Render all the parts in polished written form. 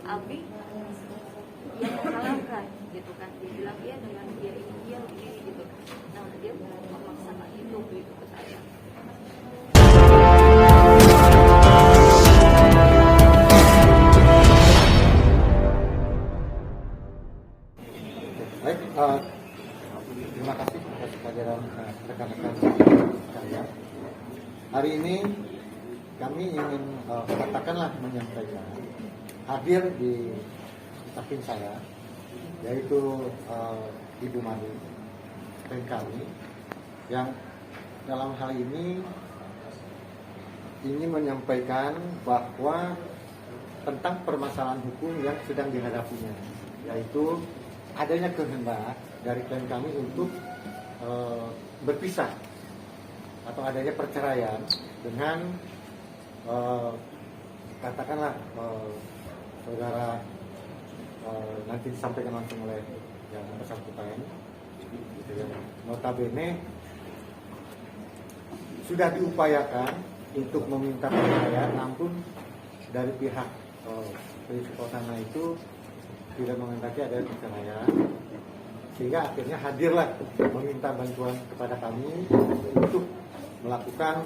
Abi yang menghalalkan gitu kan, dia bilang iya dengan dia ini dia begini gitu. Nah dia memaksakan itu gitu ke saya. Baik, terima kasih atas kehadiran rekan-rekan sekalian. Hari ini kami ingin katakanlah menyampaikan hadir di samping saya, yaitu Ibu Mali dan kami yang dalam hal ini ingin menyampaikan bahwa tentang permasalahan hukum yang sedang dihadapinya, yaitu adanya kehendak dari klien kami untuk berpisah atau adanya perceraian dengan katakanlah saudara nanti disampaikan langsung oleh yang bersangkutan, gitu ya. Notabene sudah diupayakan untuk meminta perceraian, namun dari pihak prinsipal sana itu tidak menghendaki ada perceraian, sehingga akhirnya hadirlah meminta bantuan kepada kami untuk melakukan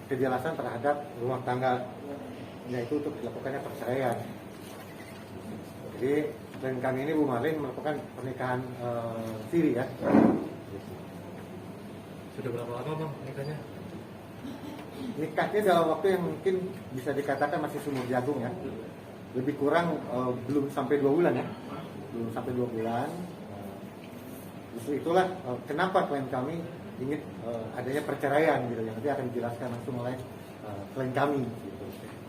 kejelasan terhadap rumah tangga, yaitu untuk dilakukannya perceraian. Jadi klien kami ini Bu Marlin melakukan pernikahan siri ya. Sudah berapa lama Bang nikahnya? Nikahnya dalam waktu yang mungkin bisa dikatakan masih sumur jagung ya. Lebih kurang belum sampai 2 bulan ya. Belum sampai 2 bulan. Justru itulah kenapa klien kami ingin adanya perceraian gitu, yang nanti akan dijelaskan langsung oleh klien kami gitu.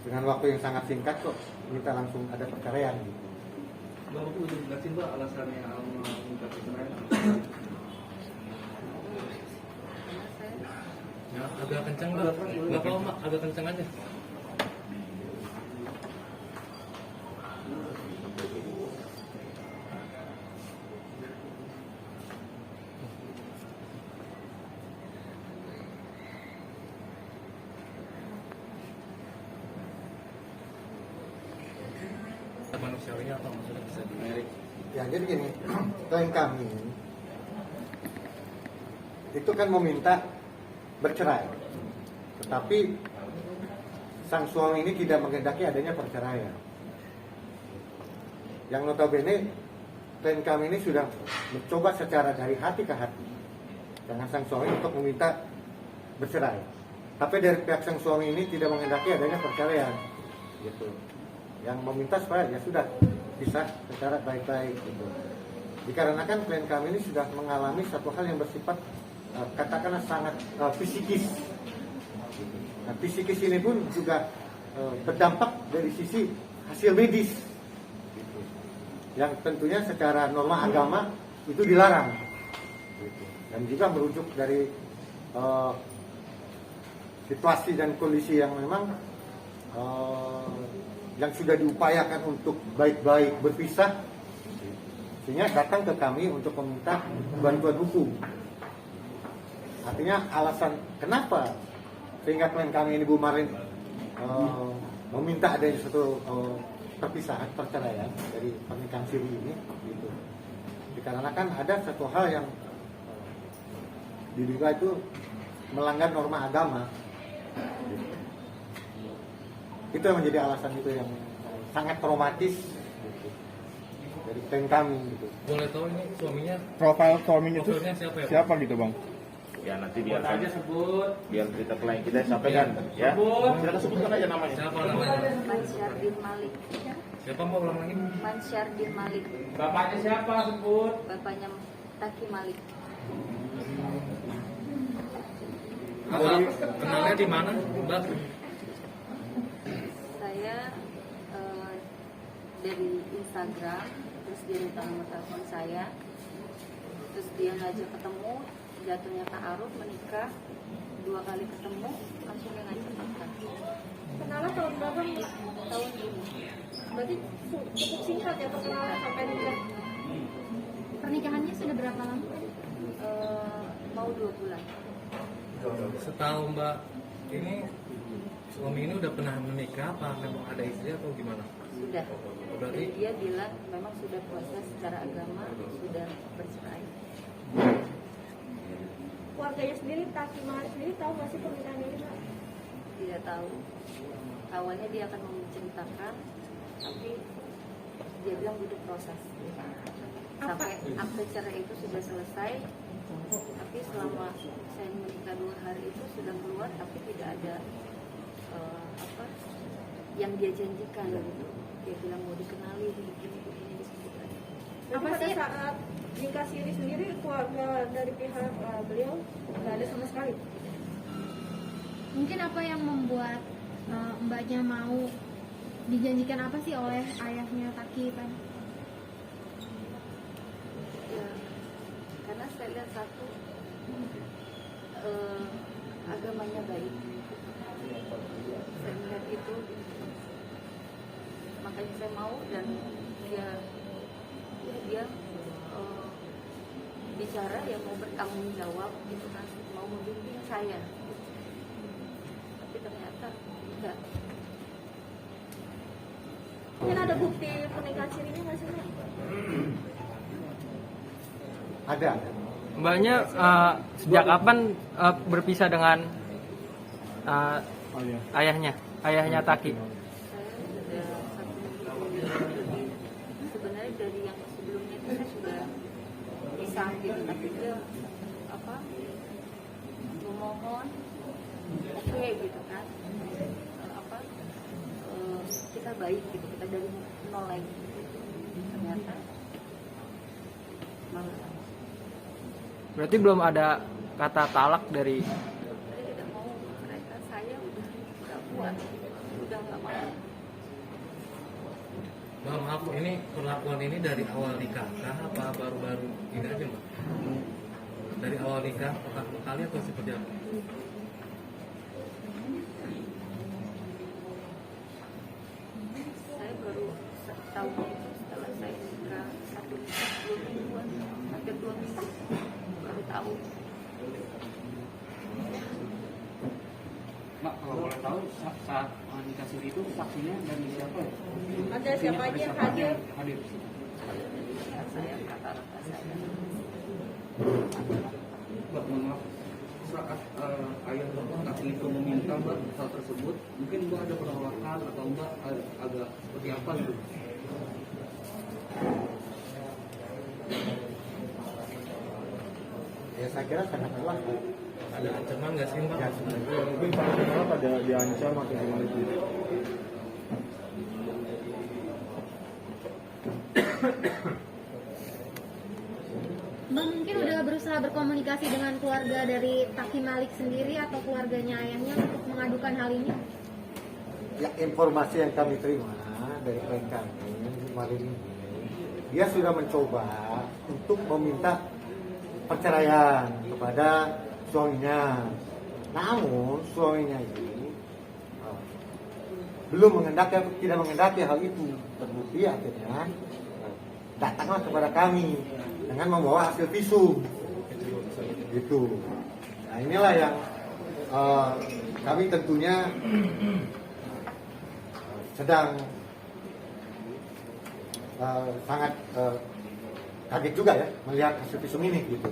Dengan waktu yang sangat singkat kok minta langsung ada perceraian gitu. Bapak Bu, jelasin Pak alasannya minta perceraian. Ya, agak kencang Bang. Nggak apa Mak, agak kencang aja. Manusiawinya apa maksudnya bisa di Ya jadi gini, klien kami itu kan meminta bercerai, tetapi sang suami ini tidak menghendaki adanya perceraian. Yang notabene klien kami ini sudah mencoba secara dari hati ke hati dengan sang suami untuk meminta bercerai, tapi dari pihak sang suami ini tidak menghendaki adanya perceraian, gitu. Yang meminta supaya ya sudah bisa secara baik-baik gitu. Dikarenakan klien kami ini sudah mengalami satu hal yang bersifat katakanlah sangat psikis. Nah, psikis ini pun juga berdampak dari sisi hasil medis gitu. Yang tentunya secara norma agama itu dilarang gitu. Dan juga merujuk dari situasi dan kondisi yang memang yang sudah diupayakan untuk baik-baik berpisah, sehingga datang ke kami untuk meminta bantuan hukum. Artinya alasan kenapa sehingga klien kami ini Bu Marlin meminta adanya suatu perpisahan, perceraian dari pernikahan siri ini gitu. Dikarenakan ada satu hal yang diduga itu melanggar norma agama gitu. Itu yang menjadi alasan itu yang sangat traumatis gitu, dari klien kami gitu. boleh tahu ini suaminya? Profil suaminya itu Profilnya siapa ya? siapa gitu Bang? Ya nanti biar Aja sebut. biar kita klien kita sampaikan ya. Silakan sebutkan aja namanya. Siapa namanya? Mansyar bin Malik. Siapa Mbak ulang lagi? Mansyar bin Malik. Bapaknya siapa sebut? Bapaknya Taki Malik. Kenalnya di mana Mbak? Saya dari Instagram, terus dia minta nomor telepon saya, terus dia ngajak ketemu, jatuhnya ta'aruf, menikah, 2 kali ketemu, langsung dia ngajak nikah. Kenalan tahun berapa nih? Tahun ini Berarti cukup singkat ya perkenalan sampai nikah. Pernikahannya sudah berapa lama? mau 2 bulan. Setahu Mbak ini suami ini udah pernah menikah apa memang ada istri atau gimana? Sudah. Berarti Dan dia bilang memang sudah proses secara agama, sudah bercerai. Keluarganya sendiri, Taki Malik sendiri tahu nggak sih pernikahan ini, Pak? Tidak tahu. Awalnya dia akan menceritakan, tapi dia bilang butuh proses. Sampai akte cerai itu sudah selesai, tapi selama saya menikah 2 hari itu sudah keluar, tapi tidak ada yang dia janjikan gitu. Dia bilang mau dikenali begini disebut aja. Apa sih saat nikah siri sendiri keluarga dari pihak beliau nggak ada sama sekali? Mungkin apa yang membuat mbaknya mau dijanjikan apa sih oleh ayahnya Taki kan? Ya, karena saya lihat satu agamanya baik. Saya melihat itu, makanya saya mau, dan dia bicara ya mau bertanggung jawab gitu kan, mau membimbing saya, tapi ternyata enggak. Mungkin ada bukti pernikahan sirinya nggak sih, Mbak? Ada. Mbaknya sejak kapan berpisah dengan ayahnya Taki? Saya sudah 1 minggu. Sebenarnya dari yang sebelumnya itu saya sudah pisah gitu, tapi dia memohon oke gitu kan, kita baik gitu, kita dari nol lagi. Ternyata malah Berarti belum ada kata talak dari saya tidak mau, mereka saya udah nggak kuat, udah nggak mau. Mbak, maaf, ini perlakuan ini dari awal nikah kah apa baru-baru ini aja, Mbak? Dari awal nikah pertama kali atau seperti apa? Saya baru tahu itu setelah saya nikah 2 mingguan, hampir 2 minggu baru tahu. Mbak, kalau boleh tahu saat nikah siri itu saksinya dari siapa ya? Ada siapa aja yang hadir? Hadir. Saya kata-kata saya. Mbak, mohon maaf. Saat ayah Bapak Taki itu meminta Mbak hal tersebut, mungkin Mbak ada penolakan atau Mbak agak seperti apa gitu? Ya saya kira sangat jelas. Ada ancaman nggak sih, Mbak? Ya, Mungkin personal pada diancam atau gimana itu. Mbak mungkin udah berusaha berkomunikasi dengan keluarga dari Taki Malik sendiri atau keluarganya ayahnya untuk mengadukan hal ini? Ya, informasi yang kami terima dari klien kami kemarin ini, dia sudah mencoba untuk meminta perceraian kepada suaminya. Namun suaminya ini belum tidak mengendaki hal itu. Terbukti akhirnya datanglah kepada kami dengan membawa hasil visum. Gitu. Nah inilah yang kami tentunya sedang sangat kaget juga ya melihat hasil visum ini gitu.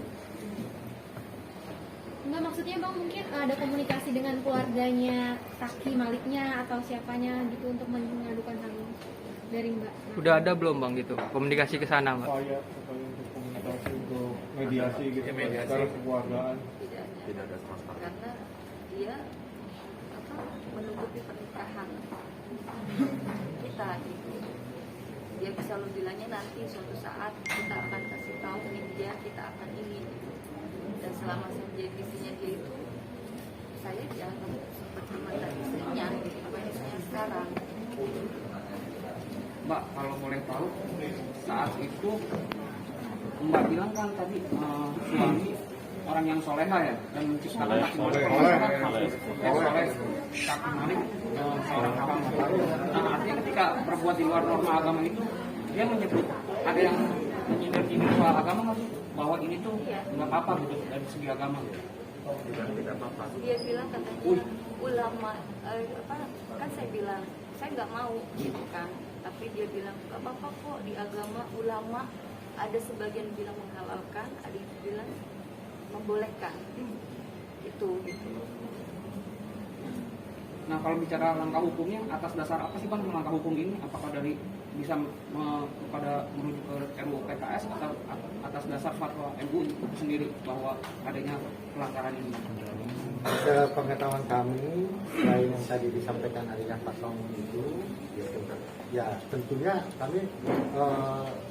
Enggak, maksudnya Bang mungkin ada komunikasi dengan keluarganya Taki Maliknya atau siapanya gitu untuk mengadukan hal ini dari Mbak? udah ada belum Bang gitu komunikasi ke sana, Mbak? Upaya untuk komunikasi untuk mediasi gitu, Ya, mediasi. secara kekeluargaan. Tidak ada sama sekali. Karena dia menutupi pernikahan kita gitu. Dia bisa lo bilangnya nanti suatu saat kita akan kasih tahu media, kita akan ini gitu. Dan selama saya menjadi istrinya dia itu, saya dianggap seperti mantan istrinya gitu, bukan istrinya sekarang. Mbak, kalau boleh tahu saat itu Mbak bilang kan tadi suami orang yang soleha ya dan menciptakan Taki Malik soleh Taki Malik seorang hamba. Nah, artinya ketika berbuat di luar norma agama itu dia menyebut ada yang menyindir soal agama nggak sih? Bahwa ini tuh nggak apa-apa gitu dari segi agama. Dia bilang katanya ulama kan saya bilang saya nggak mau gitu kan, tapi dia bilang gak apa-apa kok, di agama ulama ada sebagian bilang menghalalkan, ada yang bilang membolehkan. Itu gitu. Nah, kalau bicara langkah hukumnya, atas dasar apa sih Bang langkah hukum ini? Apakah dari bisa kepada merujuk ke RUU PKS atau atas dasar fatwa MUI itu sendiri bahwa adanya pelanggaran ini? Sepengetahuan kami, selain yang tadi disampaikan adanya pasal itu, ya tentunya kami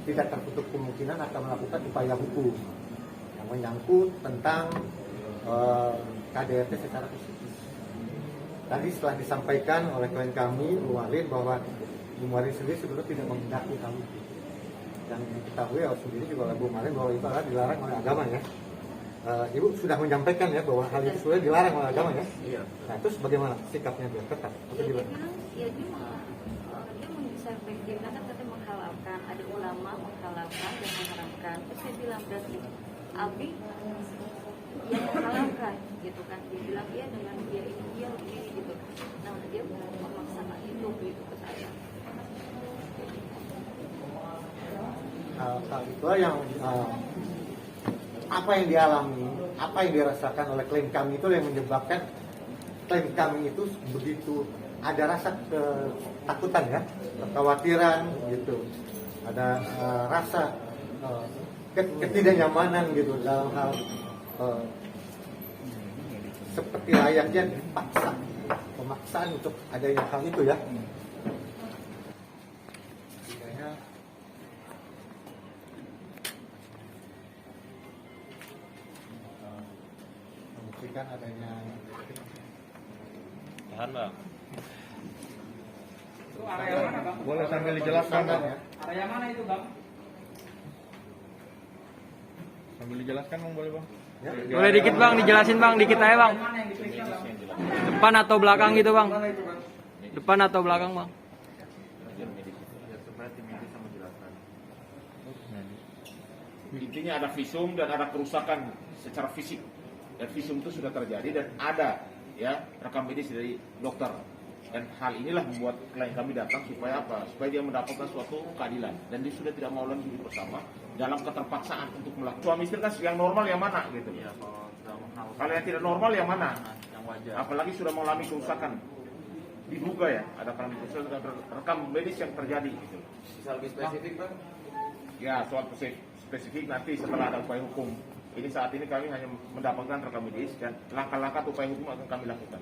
tidak tertutup kemungkinan akan melakukan upaya hukum yang menyangkut tentang KDRT secara khusus. Tadi setelah disampaikan oleh klien kami, Bu Marin, bahwa Bu Marin sendiri sebetulnya tidak menghendaki kami. Dan diketahui sendiri juga oleh Bu Marin bahwa itu adalah dilarang oleh agama ya. Ibu sudah menyampaikan ya bahwa hal itu sudah dilarang oleh agama ya. Iya. Nah terus bagaimana sikapnya dia? Tetap atau Ya, dia gimana? bilang, ya dia mengisahkan, dia bilang kan katanya menghalalkan, ada ulama menghalalkan dan mengharamkan. Terus saya bilang berarti Abi yang menghalalkan gitu kan, dia bilang ya dengan dia ini dia begini gitu. Nah dia memaksakan itu gitu ke saya. Hal itu yang apa yang dialami, apa yang dirasakan oleh klien kami itu yang menyebabkan klien kami itu begitu ada rasa ketakutan ya, kekhawatiran gitu, ada rasa ketidaknyamanan gitu dalam hal seperti layaknya dipaksa, pemaksaan untuk adanya hal itu ya. Kayaknya membuktikan adanya Tahan bang. Itu area mana Bang? Boleh sambil dijelaskan bang. ya. Area mana itu Bang? Sambil dijelaskan bang boleh bang. Ya. Boleh dikit bang, dijelasin bang, dikit aja bang. Mana yang diperiksa Bang? Depan atau belakang gitu bang? Depan atau belakang bang? Intinya ada visum dan ada kerusakan secara fisik. Dan visum itu sudah terjadi dan ada ya rekam medis dari dokter. Dan hal inilah membuat klien kami datang supaya apa? Supaya dia mendapatkan suatu keadilan dan dia sudah tidak mau lagi hidup bersama dalam keterpaksaan untuk melakukan. Suami istri kan yang normal yang mana gitu. Ya, kalau yang tidak normal yang mana? Yang wajar. Apalagi sudah mengalami kerusakan. Diduga ya ada rekam medis yang terjadi gitu. Bisa lebih spesifik bang? Ya, soal spesifik nanti setelah ada upaya hukum. Ini saat ini kami hanya mendapatkan rekam medis dan langkah-langkah upaya hukum akan kami lakukan.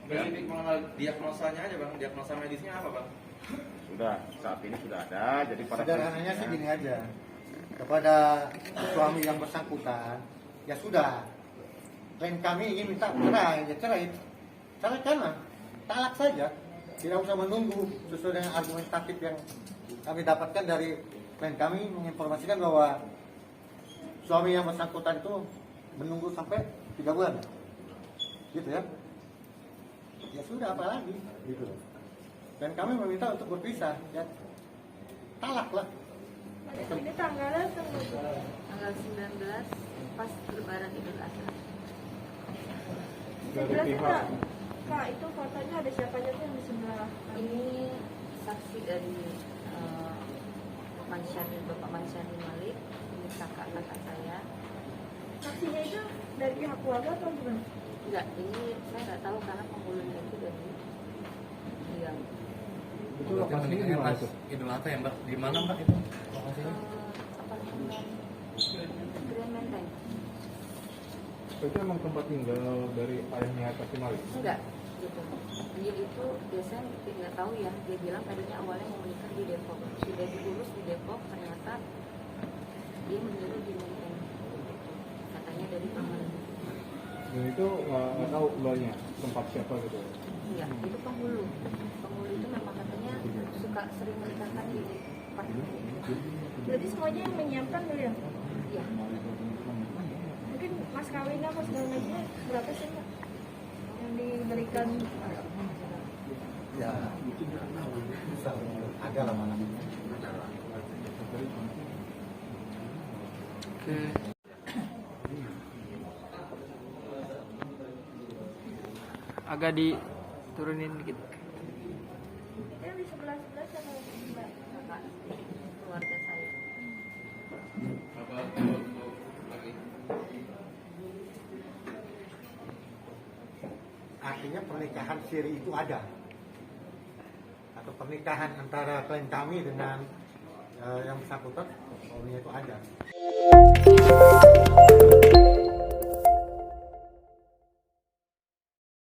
Spesifik mengenal diagnosanya aja bang, diagnosa medisnya apa bang? Sudah, saat ini sudah ada. Jadi pada Sederhananya sih gini aja, kepada suami yang bersangkutan, ya sudah, klien kami ingin minta cerai, ya cerai, ceraikanlah, talak saja, tidak usah menunggu. Sesuai dengan argumentatif yang kami dapatkan dari klien kami menginformasikan bahwa suami yang bersangkutan itu menunggu sampai 3 bulan, gitu ya. Ya sudah, apa lagi, gitu. Dan kami meminta untuk berpisah, ya talaklah. Ini tanggalnya Tanggal 19 pas Lebaran Idul Adha. jelasin Kak, itu fotonya ada siapa aja tuh yang di sebelah? Ini saksi dari Bapak Mansyani Malik, ini kakak-kakak saya. Saksinya itu dari pihak keluarga atau gimana? Enggak, ini saya nggak tahu karena penghulunya itu dari dia. Itu lokasinya di mana tuh? Idul Adha ya mbak? Di mana mbak itu lokasinya? Apartemen Grand Menteng. Itu emang tempat tinggal dari ayahnya Atas Malik? Enggak, gitu. Dia itu biasanya tidak tahu ya. Dia bilang tadinya awalnya mau menikah di Depok. Sudah diurus di Depok, ternyata dia menyuruh di Menteng. Katanya dari paman. Dan itu nggak tahu mbaknya tempat siapa gitu? Iya, itu penghulu. Penghulu itu memang katanya suka sering menikahkan di apartemen. Berarti semuanya yang menyiapkan beliau? Iya. Mungkin mas kawin apa segala macamnya berapa sih Kak? Yang diberikan? Ya, bisa ada lah mana. Oke. Agak diturunin dikit. Yang di sebelah-sebelah sama artinya pernikahan siri itu ada, atau pernikahan antara klien kami dengan yang bersangkutan suaminya itu ada.